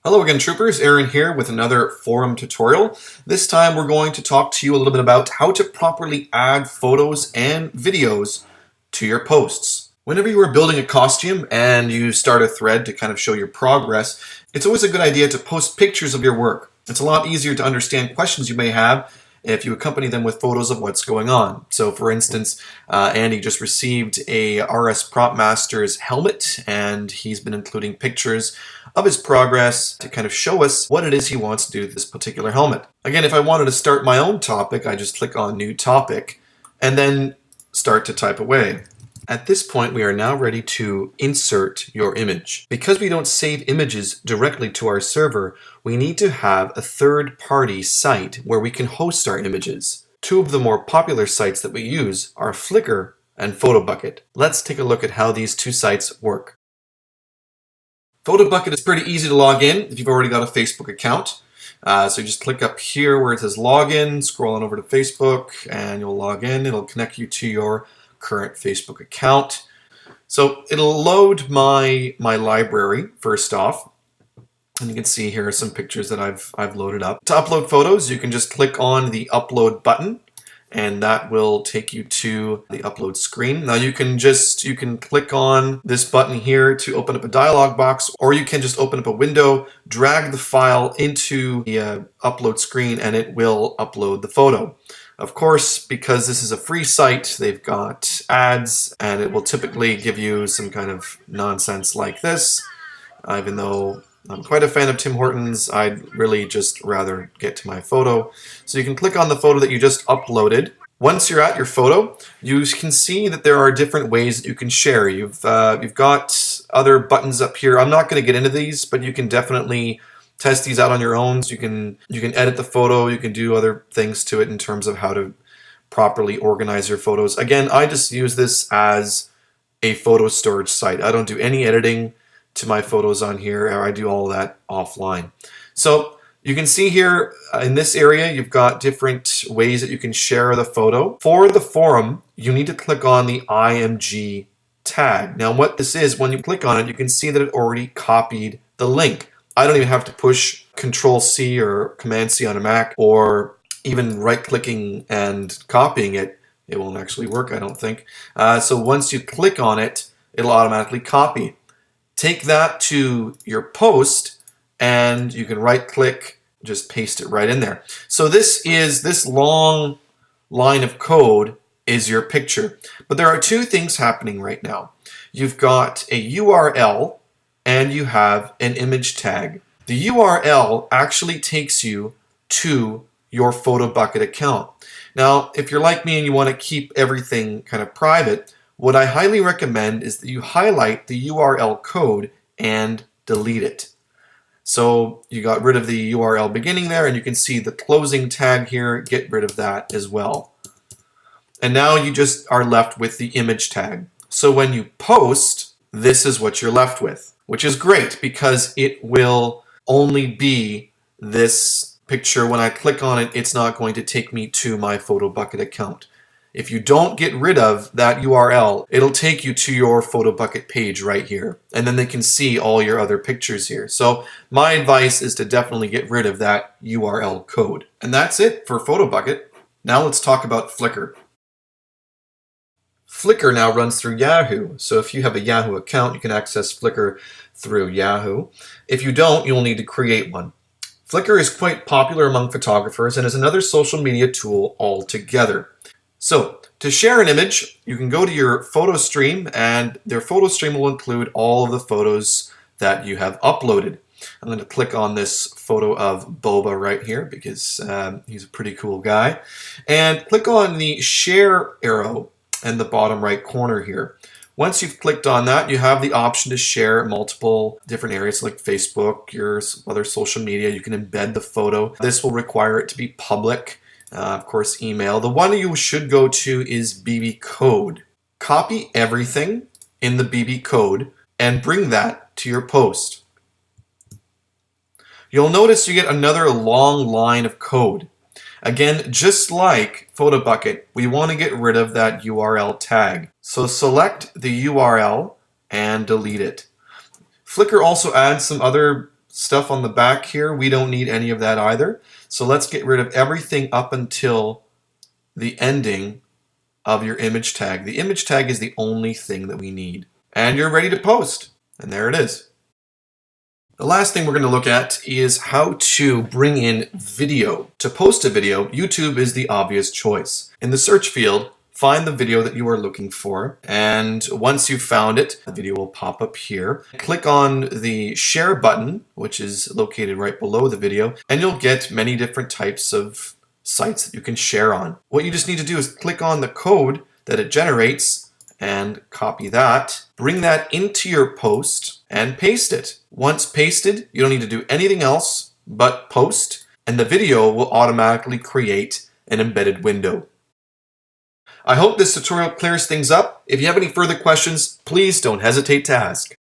Hello again, troopers. Aaron here with another forum tutorial. This time we're going to talk to you a little bit about how to properly add photos and videos to your posts. Whenever you are building a costume and you start a thread to kind of show your progress, it's always a good idea to post pictures of your work. It's a lot easier to understand questions you may have if you accompany them with photos of what's going on. So for instance, Andy just received a RS Prop Masters helmet, and he's been including pictures of his progress to kind of show us what it is he wants to do with this particular helmet. Again, if I wanted to start my own topic, I just click on New Topic and then start to type away. At this point, we are now ready to insert your image. Because we don't save images directly to our server, we need to have a third-party site where we can host our images. Two of the more popular sites that we use are Flickr and Photobucket. Let's take a look at how these two sites work. Photobucket is pretty easy to log in if you've already got a Facebook account. So you just click up here where it says login, scroll on over to Facebook, and you'll log in. It'll connect you to your current Facebook account. So it'll load my library first off, and you can see here are some pictures that I've loaded up. To upload photos, you can just click on the upload button, and that will take you to the upload screen. Now you can click on this button here to open up a dialog box, or you can just open up a window, drag the file into the upload screen, and it will upload the photo. Of course, because this is a free site, they've got ads, and it will typically give you some kind of nonsense like this. Even though I'm quite a fan of Tim Hortons, I'd really just rather get to my photo. So you can click on the photo that you just uploaded. Once you're at your photo, you can see that there are different ways that you can share. You've got other buttons up here. I'm not going to get into these, but you can definitely test these out on your own. So you can edit the photo, you can do other things to it in terms of how to properly organize your photos. Again, I just use this as a photo storage site. I don't do any editing to my photos on here, or I do all that offline. So you can see here in this area, you've got different ways that you can share the photo. For the forum, you need to click on the IMG tag. Now what this is, when you click on it, you can see that it already copied the link. I don't even have to push Control-C or Command-C on a Mac, or even right-clicking and copying it. It won't actually work, I don't think. So once you click on it, it'll automatically copy. Take that to your post, and you can right-click, just paste it right in there. So this long line of code is your picture. But there are two things happening right now. You've got a URL, and you have an image tag. The URL actually takes you to your Photobucket account. Now, if you're like me and you want to keep everything kind of private, what I highly recommend is that you highlight the URL code and delete it. So you got rid of the URL beginning there, and you can see the closing tag here. Get rid of that as well. And now you just are left with the image tag. So when you post, this is what you're left with, which is great because it will only be this picture. When I click on it, it's not going to take me to my Photobucket account. If you don't get rid of that URL, it'll take you to your Photobucket page right here, and then they can see all your other pictures here. So my advice is to definitely get rid of that URL code. And that's it for Photobucket. Now let's talk about Flickr. Flickr now runs through Yahoo, so if you have a Yahoo account, you can access Flickr through Yahoo. If you don't, you'll need to create one. Flickr is quite popular among photographers and is another social media tool altogether. So, to share an image, you can go to your photo stream, and their photo stream will include all of the photos that you have uploaded. I'm going to click on this photo of Boba right here because he's a pretty cool guy. And click on the share arrow in the bottom right corner here. Once you've clicked on that, you have the option to share multiple different areas like Facebook, your other social media. You can embed the photo. This will require it to be public. Of course, email. The one you should go to is BB Code. Copy everything in the BB Code and bring that to your post. You'll notice you get another long line of code. Again, just like Photobucket, we want to get rid of that URL tag. So select the URL and delete it. Flickr also adds some other stuff on the back here, we don't need any of that either. So let's get rid of everything up until the ending of your image tag. The image tag is the only thing that we need. And you're ready to post. And there it is. The last thing we're going to look at is how to bring in video. To post a video, YouTube is the obvious choice. In the search field, find the video that you are looking for, and once you've found it, the video will pop up here. Click on the share button, which is located right below the video, and you'll get many different types of sites that you can share on. What you just need to do is click on the code that it generates and copy that, bring that into your post and paste it. Once pasted, you don't need to do anything else but post, and the video will automatically create an embedded window. I hope this tutorial clears things up. If you have any further questions, please don't hesitate to ask.